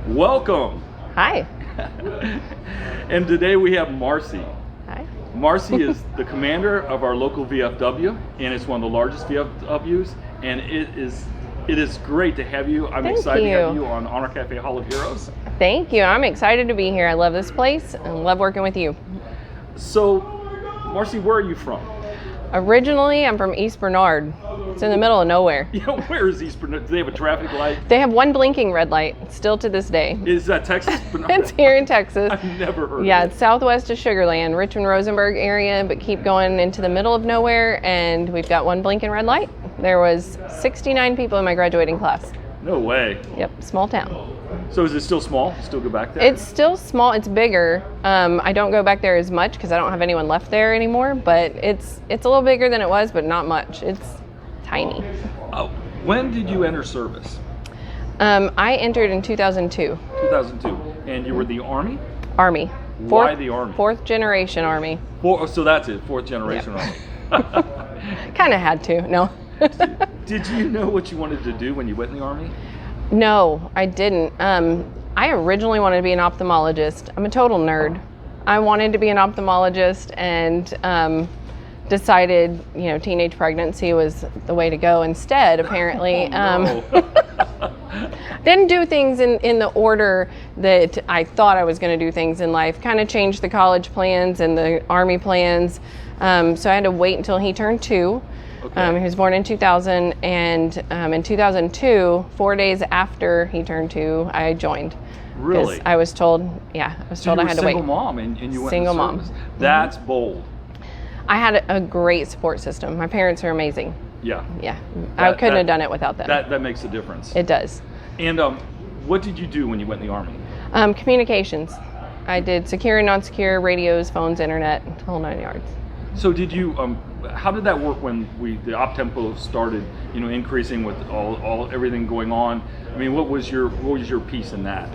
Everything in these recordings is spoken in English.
Welcome. Hi. And today we have Marcy. Hi. Marcy is the commander of our local VFW, and it's one of the largest VFWs, and it is great to have you. I'm excited to have you on Honor Cafe Hall of Heroes. Thank you. I'm excited to be here. I love this place and love working with you. So, Marcy, where are you from? Originally, I'm from East Bernard. It's in the middle of nowhere. Yeah, where is East Bernard? Do they have a traffic light? They have one blinking red light, still to this day. Is that Texas? It's here in Texas. I've never heard of it. Yeah, it's southwest of Sugar Land, Richmond-Rosenberg area, but keep going into the middle of nowhere, and we've got one blinking red light. There was 69 people in my graduating class. No way. Yep, small town. So is it still small? Still go back there? It's still small. It's bigger. I don't go back there as much because I don't have anyone left there anymore, but it's a little bigger than it was, but not much. It's tiny. When did you enter service? I entered in 2002. 2002. And you were the Army? Army. Why the Army? Fourth generation Army. So that's it, fourth generation Army. Kind of had to, no. Did you know what you wanted to do when you went in the Army? No, I didn't. I originally wanted to be an ophthalmologist. I'm a total nerd. I wanted to be an ophthalmologist and decided, teenage pregnancy was the way to go instead, apparently. Didn't do things in the order that I thought I was going to do things in life. Kind of changed the college plans and the Army plans. So I had to wait until he turned 2. Okay. He was born in 2000, and in 2002, 4 days after he turned 2, I joined. Really? I was told, I had to wait. So you were a single mom, and you went single into service. mom. That's bold. I had a great support system. My parents are amazing. Yeah. Yeah. I couldn't have done it without them. That makes a difference. It does. And what did you do when you went in the Army? Communications. I did secure and non-secure, radios, phones, internet, whole 9 yards. So did you? How did that work when the op tempo started? Increasing with everything going on. I mean, what was your piece in that?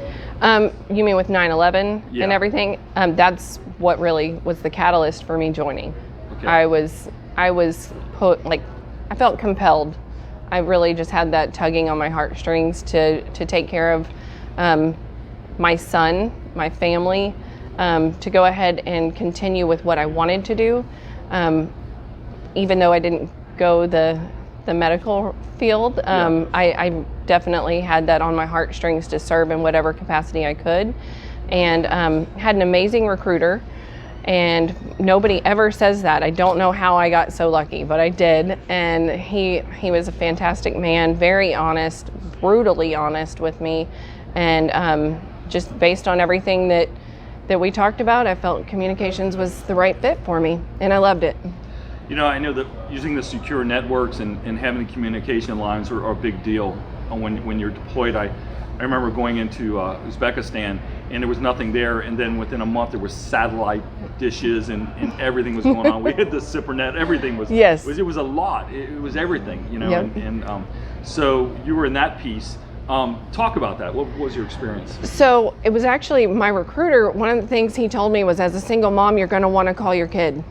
You mean with 9/11 Yeah. and everything? That's what really was the catalyst for me joining. Okay. I was I felt compelled. I really just had that tugging on my heartstrings to take care of my son, my family, to go ahead and continue with what I wanted to do. Even though I didn't go the medical field, I definitely had that on my heartstrings to serve in whatever capacity I could, and had an amazing recruiter. And nobody ever says that. I don't know how I got so lucky, but I did. And he was a fantastic man, very honest, brutally honest with me, and just based on everything that we talked about, I felt communications was the right fit for me, and I loved it. I know that using the secure networks and having the communication lines are a big deal when you're deployed. I remember going into Uzbekistan, and there was nothing there, and then within a month there was satellite dishes and everything was going on. We had the SIPRnet, everything was. Yes. It was a lot. It was everything, Yep. and so you were in that piece. Talk about that. What was your experience? So it was actually my recruiter. One of the things he told me was, as a single mom, you're going to want to call your kid.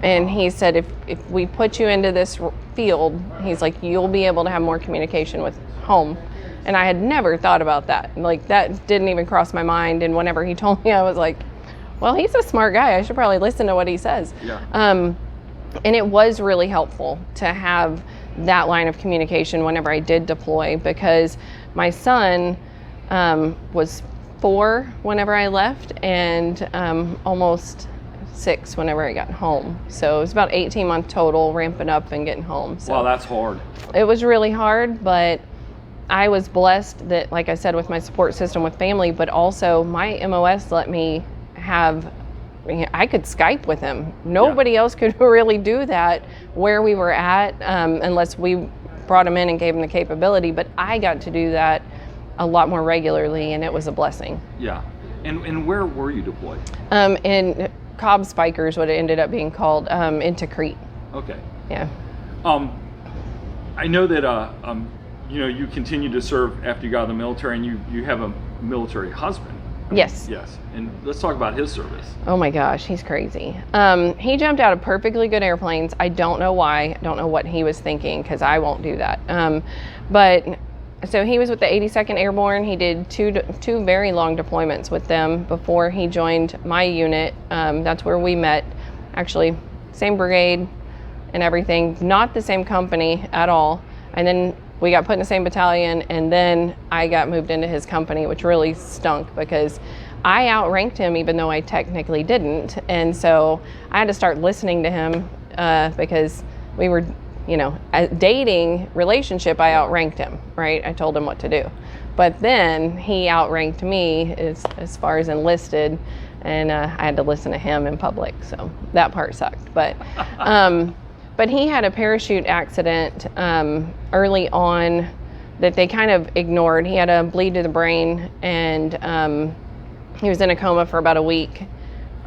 And he said, if we put you into this field, he's like, you'll be able to have more communication with home. And I had never thought about that. That didn't even cross my mind. And whenever he told me, I was like, well, he's a smart guy. I should probably listen to what he says. Yeah. And it was really helpful to have that line of communication whenever I did deploy, because my son was 4 whenever I left, and almost 6 whenever I got home. So it was about 18 months total, ramping up and getting home. So wow, that's hard. It was really hard, but I was blessed that, like I said, with my support system with family, but also my MOS let me I could Skype with him. Nobody else could really do that where we were at, unless we brought him in and gave him the capability. But I got to do that a lot more regularly, and it was a blessing. Yeah. And where were you deployed? In Cobb Spikers, what it ended up being called, into Crete. Okay. Yeah. I know that you continued to serve after you got out of the military, and you have a military husband. Yes. Yes. And let's talk about his service. Oh my gosh, he's crazy. He jumped out of perfectly good airplanes. I don't know why. I don't know what he was thinking, because I won't do that. But So he was with the 82nd Airborne. He did two very long deployments with them before he joined my unit. That's where we met. Actually, same brigade and everything, not the same company at all. And then we got put in the same battalion, and then I got moved into his company, which really stunk because I outranked him even though I technically didn't. And so I had to start listening to him because we were, a dating relationship, I outranked him, right? I told him what to do. But then he outranked me as far as enlisted, and I had to listen to him in public. So that part sucked. But he had a parachute accident early on that they kind of ignored. He had a bleed to the brain, and he was in a coma for about a week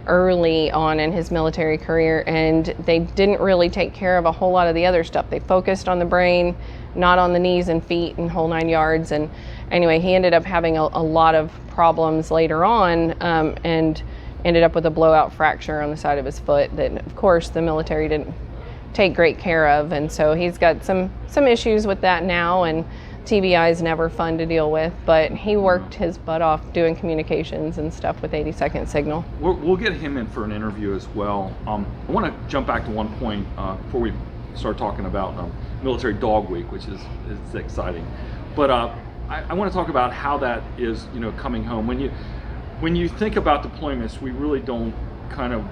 early on in his military career, and they didn't really take care of a whole lot of the other stuff. They focused on the brain, not on the knees and feet and whole 9 yards. And anyway, he ended up having a lot of problems later on, and ended up with a blowout fracture on the side of his foot that, of course, the military didn't take great care of. And so he's got some issues with that now, and TBI is never fun to deal with, but he worked his butt off doing communications and stuff with 82nd Signal. We'll get him in for an interview as well. I want to jump back to one point before we start talking about Military Dog Week, which is exciting. But I want to talk about how that is, coming home. When you think about deployments, we really don't kind of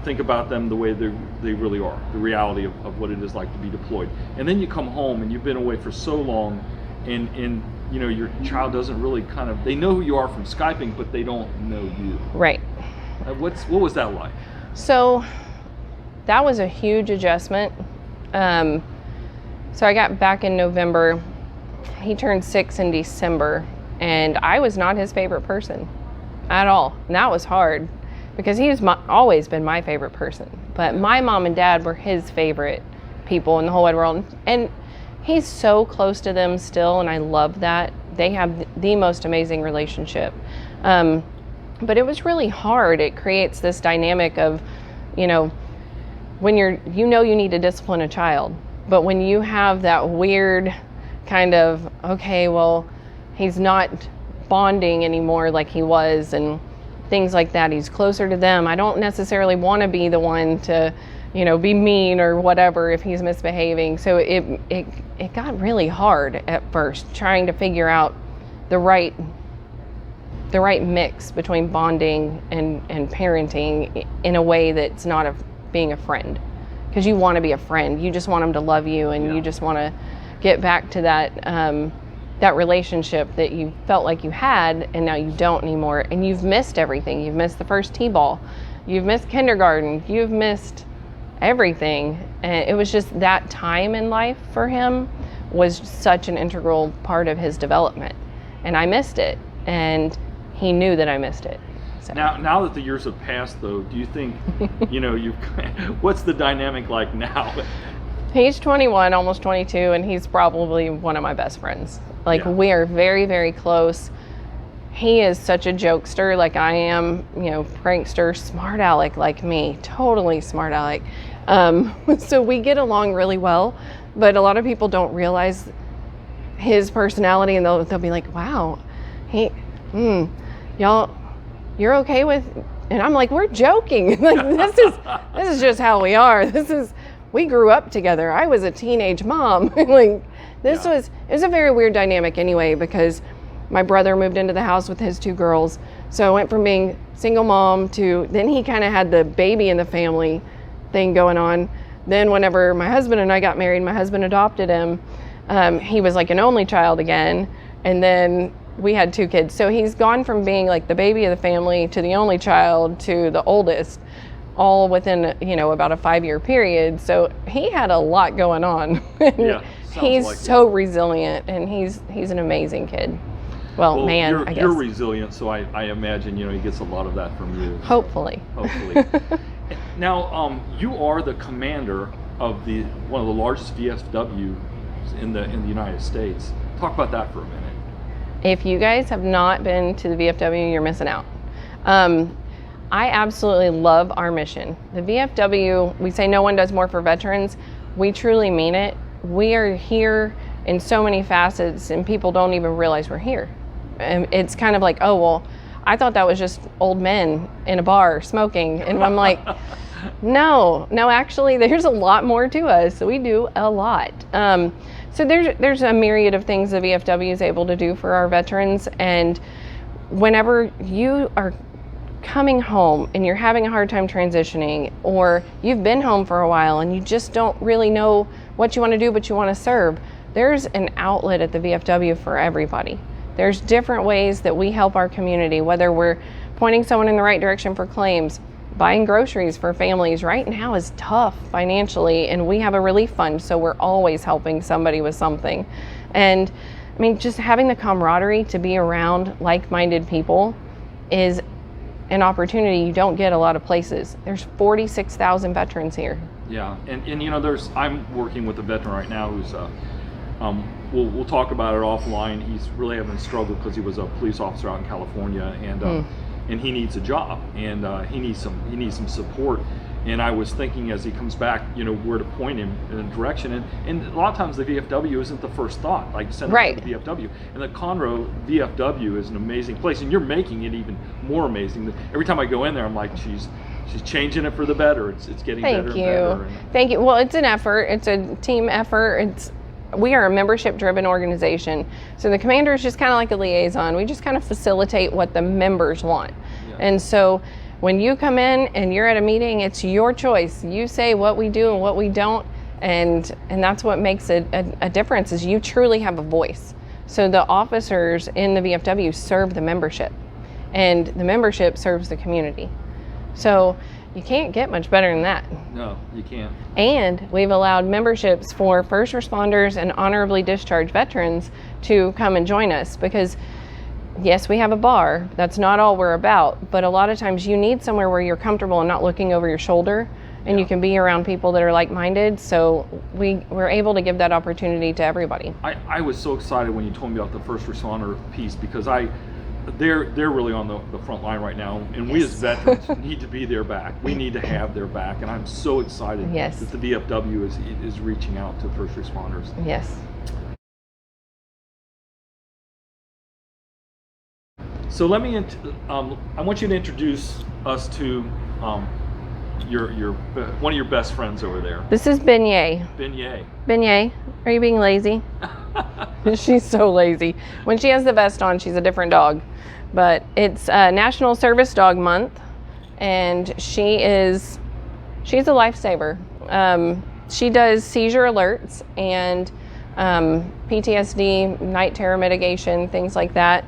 think about them the way they really are, the reality of what it is like to be deployed. And then you come home and you've been away for so long, and your child doesn't really they know who you are from Skyping, but they don't know you. Right. What was that like? So that was a huge adjustment. So I got back in November. He turned 6 in December, and I was not his favorite person at all. And that was hard because he's always been my favorite person. But my mom and dad were his favorite people in the whole wide world. And he's so close to them still, and I love that. They have the most amazing relationship. But it was really hard. It creates this dynamic of, when you need to discipline a child, but when you have that weird kind of, okay, well, he's not bonding anymore like he was, and things like that. He's closer to them. I don't necessarily want to be the one to, be mean or whatever if he's misbehaving. So it got really hard at first, trying to figure out the right mix between bonding and parenting in a way that's not being a friend. Because you want to be a friend. You just want them to love you, and you just want to get back to that relationship that you felt like you had, and now you don't anymore. And you've missed everything. You've missed the first T-ball. You've missed kindergarten. You've missed everything. And it was just that time in life for him was such an integral part of his development. And I missed it. And he knew that I missed it. So. Now that the years have passed, though, do you think, what's the dynamic like now? He's 21, almost 22, and he's probably one of my best friends. We are very, very close. He is such a jokester like I am, prankster, smart aleck like me, totally smart aleck. So we get along really well, but a lot of people don't realize his personality, and they'll be like, wow, y'all, you're okay with, and I'm like, we're joking. This is just how we are. We grew up together. I was a teenage mom. It was a very weird dynamic anyway, because my brother moved into the house with his 2 girls. So I went from being single mom to, then he kind of had the baby in the family thing going on. Then whenever my husband and I got married, my husband adopted him. He was like an only child again. And then we had 2 kids. So he's gone from being like the baby of the family to the only child to the oldest, all within, about a 5-year period. So he had a lot going on. He's like so resilient, and he's an amazing kid. Well, man, I guess. You're resilient, so I imagine, he gets a lot of that from you. Hopefully. Now, you are the commander of one of the largest VFWs in the United States. Talk about that for a minute. If you guys have not been to the VFW, you're missing out. I absolutely love our mission. The VFW, we say no one does more for veterans. We truly mean it. We are here in so many facets, and people don't even realize we're here. And it's kind of like, oh, well, I thought that was just old men in a bar smoking. And I'm like, no, actually, there's a lot more to us. We do a lot. So there's a myriad of things the VFW is able to do for our veterans. And whenever you are coming home and you're having a hard time transitioning, or you've been home for a while and you just don't really know what you want to do, but you want to serve, there's an outlet at the VFW for everybody. There's different ways that we help our community, whether we're pointing someone in the right direction for claims, buying groceries for families right now is tough financially, and we have a relief fund, so we're always helping somebody with something. And I mean, just having the camaraderie to be around like-minded people is an opportunity you don't get a lot of places. There's 46,000 veterans here. Yeah, and you know, I'm working with a veteran right now who's we'll talk about it offline. He's really having a struggle because he was a police officer out in California, and he needs a job, and he needs some support. And I was thinking as he comes back, you know, where to point him in a direction. And a lot of times the VFW isn't the first thought, like send him to the VFW. And the Conroe VFW is an amazing place, and you're making it even more amazing. Every time I go in there, I'm like, she's changing it for the better. It's getting better and better. Thank you. Well, it's an effort. It's a team effort. We are a membership-driven organization. So the commander is just kind of like a liaison. We just kind of facilitate what the members want. Yeah. And so when you come in and you're at a meeting, it's your choice. You say what we do and what we don't, and that's what makes it a difference, is you truly have a voice. So the officers in the VFW serve the membership, and the membership serves the community. So you can't get much better than that. No, you can't. And we've allowed memberships for first responders and honorably discharged veterans to come and join us, because yes, we have a bar. That's not all we're about, but a lot of times you need somewhere where you're comfortable and not looking over your shoulder, and you can be around people that are like-minded. So we're able to give that opportunity to everybody. I was so excited when you told me about the first responder piece, because they're really on the front line right now, and we as veterans need to be their back. We need to have their back, and I'm so excited that the VFW is reaching out to first responders. Yes. So let me, I want you to introduce us to your one of your best friends over there. This is Beignet. Beignet, are you being lazy? She's so lazy. When she has the vest on, she's a different dog. But it's National Service Dog Month, and she's a lifesaver. She does seizure alerts and PTSD, night terror mitigation, things like that.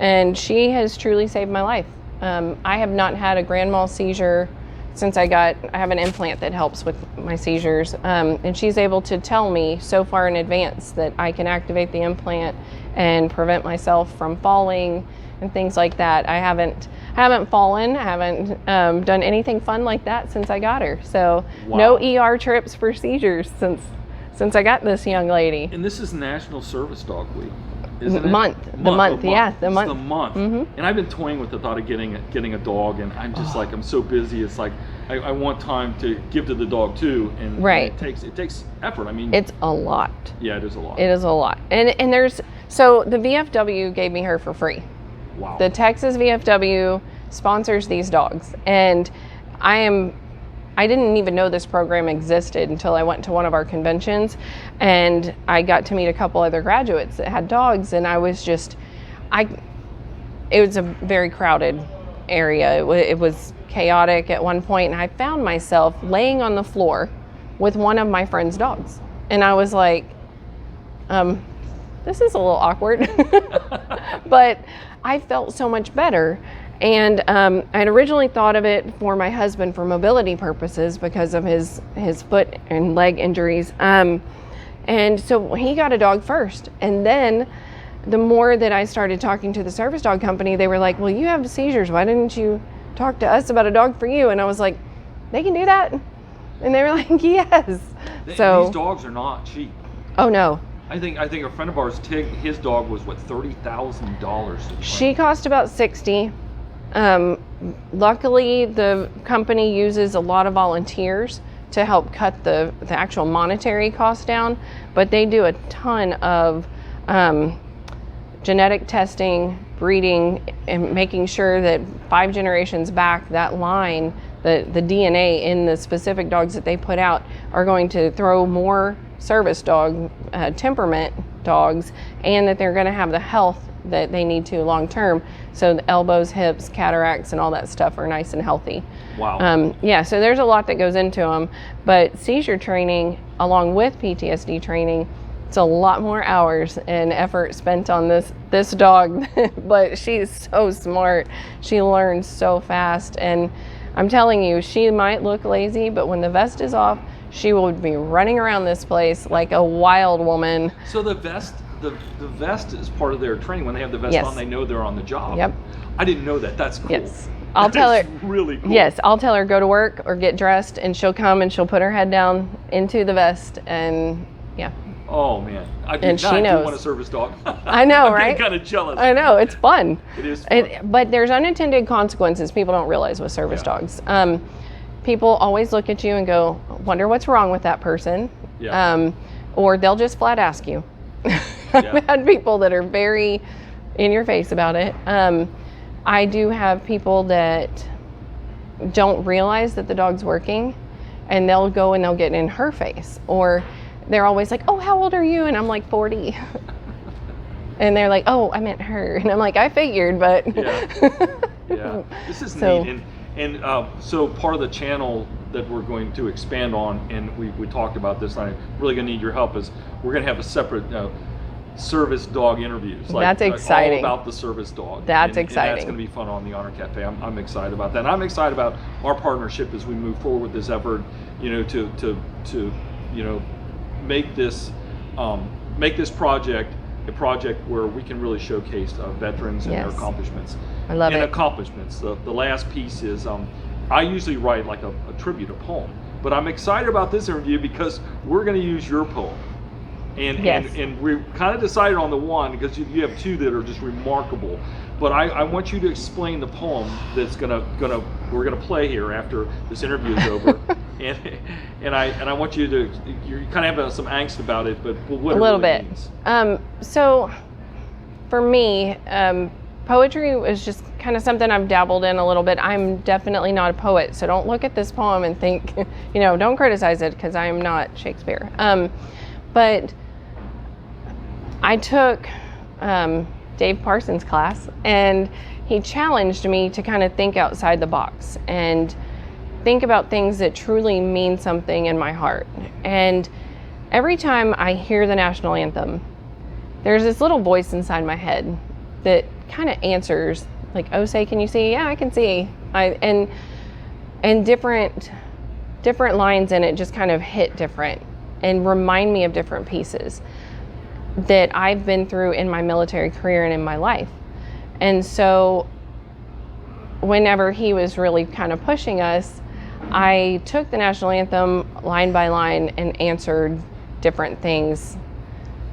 And she has truly saved my life. I have not had a grand mal seizure since I have an implant that helps with my seizures. And she's able to tell me so far in advance that I can activate the implant and prevent myself from falling and things like that. I haven't fallen, I haven't done anything fun like that since I got her. So no ER trips for seizures since I got this young lady. And this is National Service Dog Week, isn't it? The month. The month. Mm-hmm. And I've been toying with the thought of getting a dog, and I'm just like, I'm so busy. It's like I want time to give to the dog too, and it takes effort. I mean, it's a lot. Yeah, it is a lot. It is a lot. And so the VFW gave me her for free. Wow. The Texas VFW sponsors these dogs, and I didn't even know this program existed until I went to one of our conventions, and I got to meet a couple other graduates that had dogs, and I was just, it was a very crowded area. It was chaotic at one point, and I found myself laying on the floor with one of my friend's dogs, and I was like, this is a little awkward, but I felt so much better. And I had originally thought of it for my husband for mobility purposes because of his foot and leg injuries. And so he got a dog first. And then the more that I started talking to the service dog company, they were like, well, you have seizures. Why didn't you talk to us about a dog for you? And I was like, they can do that? And they were like, yes. So these dogs are not cheap. Oh, no. I think a friend of ours, Tig, his dog was what, $30,000. She cost about $60,000. Luckily, the company uses a lot of volunteers to help cut the actual monetary cost down, but they do a ton of genetic testing, breeding, and making sure that 5 generations back, that line, the DNA in the specific dogs that they put out are going to throw more service dog, temperament dogs, and that they're going to have the health that they need to long term. So the elbows, hips, cataracts, and all that stuff are nice and healthy. Wow. Yeah, so there's a lot that goes into them, but seizure training along with PTSD training, it's a lot more hours and effort spent on this dog, but she's so smart. She learns so fast, and I'm telling you, she might look lazy, but when the vest is off, she will be running around this place like a wild woman. So the vest is part of their training. When they have the vest Yes. on, they know they're on the job. Yep. I didn't know that. That's cool. Yes. I'll tell her. Really cool. Yes, I'll tell her go to work or get dressed, and she'll come and she'll put her head down into the vest, and yeah. Oh man, I And she knows. want a service dog. I know, I'm right? kind of jealous. I know, it's fun. It is fun. But there's unintended consequences people don't realize with service Yeah. dogs. People always look at you and go, wonder what's wrong with that person. Yeah. Or they'll just flat ask you. I've had people that are very in your face about it. I do have people that don't realize that the dog's working, and they'll go and they'll get in her face, or they're always like, oh, how old are you? And I'm like 40. And they're like, oh, I meant her. And I'm like, I figured, but. Yeah. This is So- neat. And so part of the channel that we're going to expand on, and we talked about this, and I'm really going to need your help, is we're going to have a separate service dog interviews. That's exciting. All about the service dog. That's And exciting. that's going to be fun on the Honor Cafe. I'm excited about that. And I'm excited about our partnership as we move forward with this effort, to make this project a project where we can really showcase veterans and their Yes. accomplishments. I love and it. accomplishments. The last piece is I usually write like a tribute, a poem, but I'm excited about this interview because we're going to use your poem. And, Yes. and we kind of decided on the one because you have 2 that are just remarkable. But I want you to explain the poem that's we're gonna play here after this interview is over. and I want you to, you kind of have some angst about it, but what A it little really bit. means. So for me, poetry was just kind of something I've dabbled in a little bit. I'm definitely not a poet, so don't look at this poem and think, don't criticize it, because I am not Shakespeare. But I took Dave Parsons' class, and he challenged me to kind of think outside the box and think about things that truly mean something in my heart. And every time I hear the national anthem, there's this little voice inside my head that kind of answers, like, oh, say, can you see? Yeah, I can see. And different lines in it just kind of hit different and remind me of different pieces that I've been through in my military career and in my life. And so whenever he was really kind of pushing us, I took the national anthem line by line and answered different things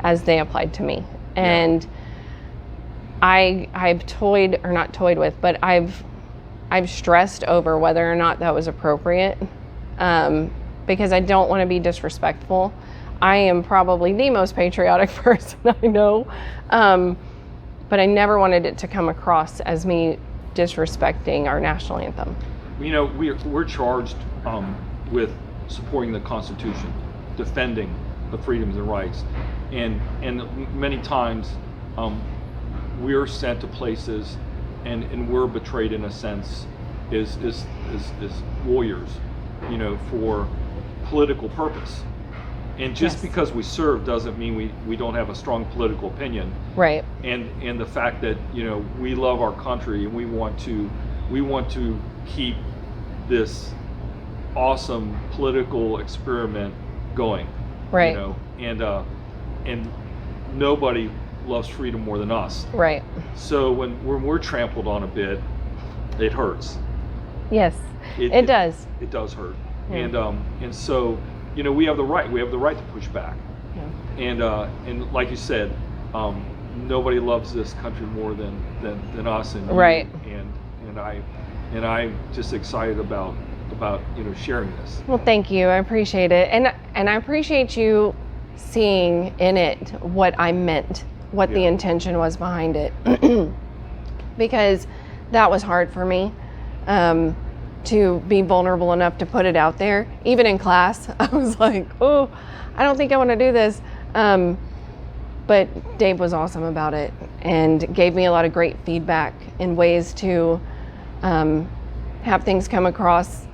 as they applied to me. And I've toyed, or not toyed with, but I've stressed over whether or not that was appropriate, because I don't want to be disrespectful. I am probably the most patriotic person I know, but I never wanted it to come across as me disrespecting our national anthem. We're charged with supporting the Constitution, defending the freedoms and rights, and many times we're sent to places and we're betrayed in a sense as warriors, for political purpose. And just Yes. because we serve doesn't mean we don't have a strong political opinion. Right. And the fact that we love our country and we want to keep this awesome political experiment going. Right. And nobody loves freedom more than us. Right. So when we're trampled on a bit, it hurts. Yes, it does. It does hurt. Yeah. And so we have the right to push back. Yeah. And like you said, nobody loves this country more than us and you. Right. And I'm just excited about about sharing this. Well, thank you. I appreciate it. And I appreciate you seeing in it what I meant, what the intention was behind it. Because that was hard for me, to be vulnerable enough to put it out there. Even in class, I was like, oh, I don't think I want to do this. But Dave was awesome about it and gave me a lot of great feedback in ways to have things come across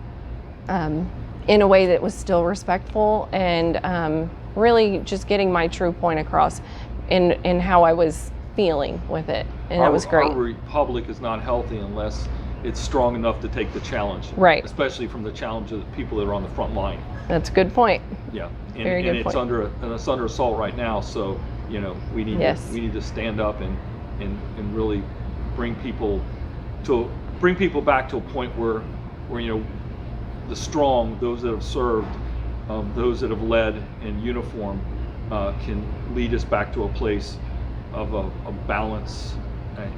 in a way that was still respectful, and really just getting my true point across in how I was feeling with it. And that was great. Our republic is not healthy unless it's strong enough to take the challenge. Right. Especially from the challenge of the people that are on the front line. That's a good point. Yeah. And, Very good it's point. it's under assault right now, so we need to stand up and really bring people back to a point where the strong, those that have served, those that have led in uniform, can lead us back to a place of a balance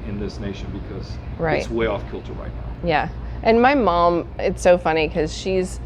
in this nation, because it's way off kilter right now. Yeah. And my mom, it's so funny because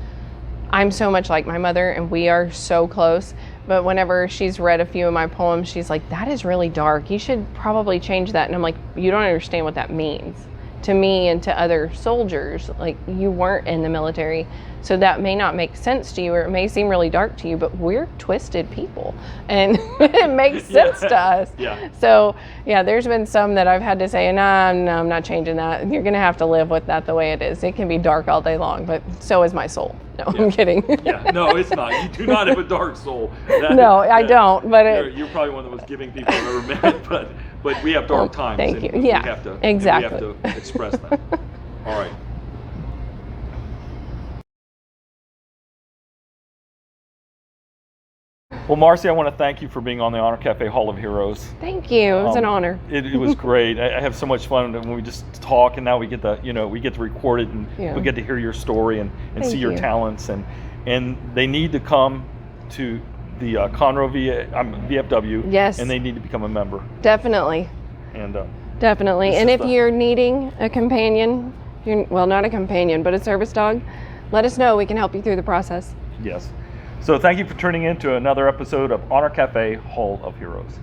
I'm so much like my mother, and we are so close. But whenever she's read a few of my poems, she's like, that is really dark. You should probably change that. And I'm like, you don't understand what that means to me and to other soldiers. Like, you weren't in the military, so that may not make sense to you, or it may seem really dark to you, but we're twisted people, and it makes sense to us. Yeah. So yeah, there's been some that I've had to say, no, I'm not changing that. You're gonna have to live with that the way it is. It can be dark all day long, but so is my soul. No, I'm kidding. Yeah, no, it's not. You do not have a dark soul. I don't. But you're probably one of the most giving people I've ever met. But we have dark times. Thank you. And Yeah, we have to, exactly. And we have to express them. All right. Well, Marcy, I want to thank you for being on the Honor Cafe Hall of Heroes. Thank you. It was an honor. It was great. I have so much fun when we just talk, and now we get to record it, and we get to hear your story and see your talents, and they need to come to the Conroe VFW. Yes. And they need to become a member. Definitely. And definitely. And if you're needing a companion, not a companion, but a service dog, let us know. We can help you through the process. Yes. So thank you for tuning in to another episode of Honor Cafe Hall of Heroes.